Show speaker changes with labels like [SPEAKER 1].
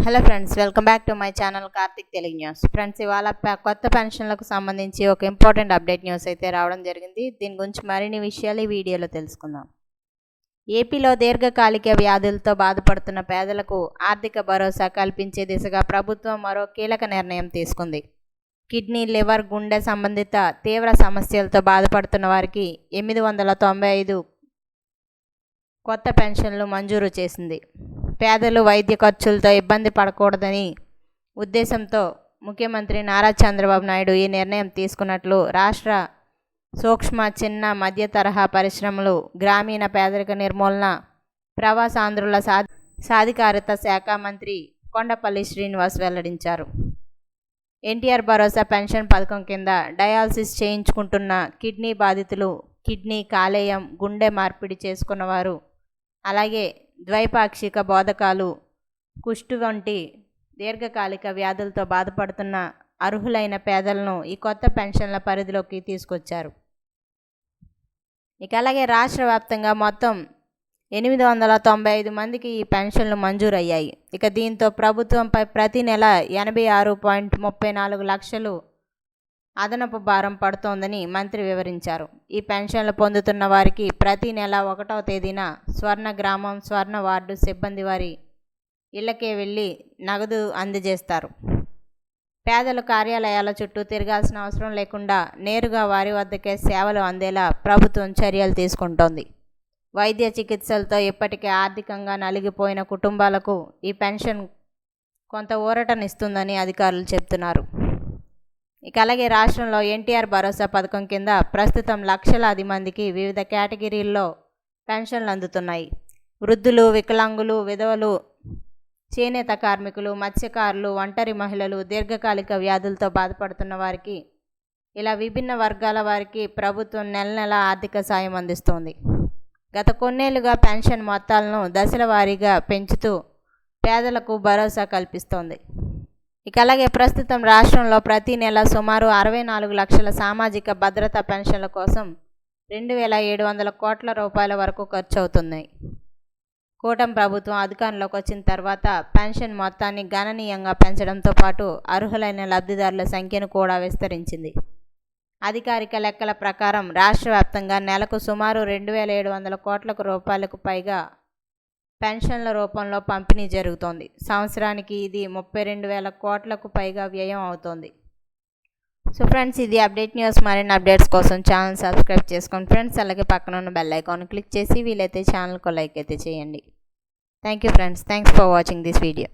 [SPEAKER 1] Hello friends, welcome back to my channel Karthik Telugu news. Friends, ఇవాళ కొత్త పెన్షన్లకు సంబంధించి ఒక ఇంపార్టెంట్ అప్డేట్ న్యూస్ అయితే రావడం జరిగింది. దీని గురించి మరిన్ని విషయాలు ఈ వీడియోలో తెలుసుకుందాం. ఏపీలో దీర్ఘకాలిక వ్యాధులతో బాధపడుతున్న పేదలకు ఆర్థిక భరోసా కల్పించే దిశగా ప్రభుత్వం మరో కీలక నిర్ణయం తీసుకుంది. కిడ్నీ, లివర్, గుండె సంబంధిత తీవ్ర సమస్యలతో బాధపడుతున్న వారికి 895 కొత్త పెన్షన్లు మంజూరు చేసింది. పేదలు వైద్య ఖర్చులతో ఇబ్బంది పడకూడదని ఉద్దేశంతో ముఖ్యమంత్రి నారా చంద్రబాబు నాయుడు ఈ నిర్ణయం తీసుకున్నట్లు రాష్ట్ర సూక్ష్మ, చిన్న, మధ్య తరహా పరిశ్రమలు, గ్రామీణ పేదరిక నిర్మూలన, ప్రవాసాంధ్రుల సాధికారత శాఖ మంత్రి కొండపల్లి శ్రీనివాస్ వెల్లడించారు. ఎన్టీఆర్ భరోసా పెన్షన్ పథకం కింద డయాలసిస్ చేయించుకుంటున్న కిడ్నీ బాధితులు, కిడ్నీ, కాలేయం, గుండె మార్పిడి చేసుకున్నవారు, అలాగే ద్వైపాక్షిక బోధకాలు, కుష్టు వంటి దీర్ఘకాలిక వ్యాధులతో బాధపడుతున్న అర్హులైన పేదలను ఈ కొత్త పెన్షన్ల పరిధిలోకి తీసుకొచ్చారు. అలాగే రాష్ట్ర వ్యాప్తంగా మొత్తం 895 మందికి ఈ పెన్షన్లు మంజూరయ్యాయి. దీంతో ప్రభుత్వంపై ప్రతి నెల 86.34 లక్షలు అదనపు భారం పడుతోందని మంత్రి వివరించారు. ఈ పెన్షన్లు పొందుతున్న వారికి ప్రతి నెల 1వ తేదీన స్వర్ణ గ్రామం, స్వర్ణ వార్డు సిబ్బంది వారి ఇళ్లకే వెళ్ళి నగదు అందజేస్తారు. పేదలు కార్యాలయాల చుట్టూ తిరగాల్సిన అవసరం లేకుండా నేరుగా వారి వద్దకే సేవలు అందేలా ప్రభుత్వం చర్యలు తీసుకుంటోంది. వైద్య చికిత్సలతో ఇప్పటికే ఆర్థికంగా నలిగిపోయిన కుటుంబాలకు ఈ పెన్షన్ కొంత ఊరటనిస్తుందని అధికారులు చెబుతున్నారు. అలాగే రాష్ట్రంలో ఎన్టీఆర్ భరోసా పథకం కింద ప్రస్తుతం లక్షలాది మందికి వివిధ కేటగిరీల్లో పెన్షన్లు అందుతున్నాయి. వృద్ధులు, వికలాంగులు, విధవలు, చేనేత కార్మికులు, మత్స్యకారులు, ఒంటరి మహిళలు, దీర్ఘకాలిక వ్యాధులతో బాధపడుతున్న వారికి, ఇలా విభిన్న వర్గాల వారికి ప్రభుత్వం నెల నెల ఆర్థిక సాయం అందిస్తోంది. గత కొన్నేళ్లుగా పెన్షన్ మొత్తాలను దశల వారీగా పెంచుతూ పేదలకు భరోసా కల్పిస్తోంది. అలాగే ప్రస్తుతం రాష్ట్రంలో ప్రతి నెల సుమారు 64 లక్షల సామాజిక భద్రతా పెన్షన్ల కోసం 2,700 కోట్ల రూపాయల వరకు ఖర్చు అవుతున్నాయి. కూటమి ప్రభుత్వం అధికారంలోకి వచ్చిన తర్వాత పెన్షన్ మొత్తాన్ని గణనీయంగా పెంచడంతో పాటు అర్హులైన లబ్ధిదారుల సంఖ్యను కూడా విస్తరించింది. అధికారిక లెక్కల ప్రకారం రాష్ట్ర వ్యాప్తంగా నెలకు సుమారు 2,700 కోట్ల రూపాయలకు పైగా పెన్షన్ల రూపంలో పంపిణీ జరుగుతోంది. సంవత్సరానికి ఇది 32,000 కోట్లకు పైగా వ్యయం అవుతోంది. సో ఫ్రెండ్స్, ఇది అప్డేట్ న్యూస్. మరిన్ని అప్డేట్స్ కోసం ఛానల్ సబ్స్క్రైబ్ చేసుకోండి ఫ్రెండ్స్. అలాగే పక్కన ఉన్న బెల్ ఐకాన్ క్లిక్ చేసి వీలైతే ఛానల్కు లైక్ అయితే చేయండి. Thank you friends. Thanks for watching this video.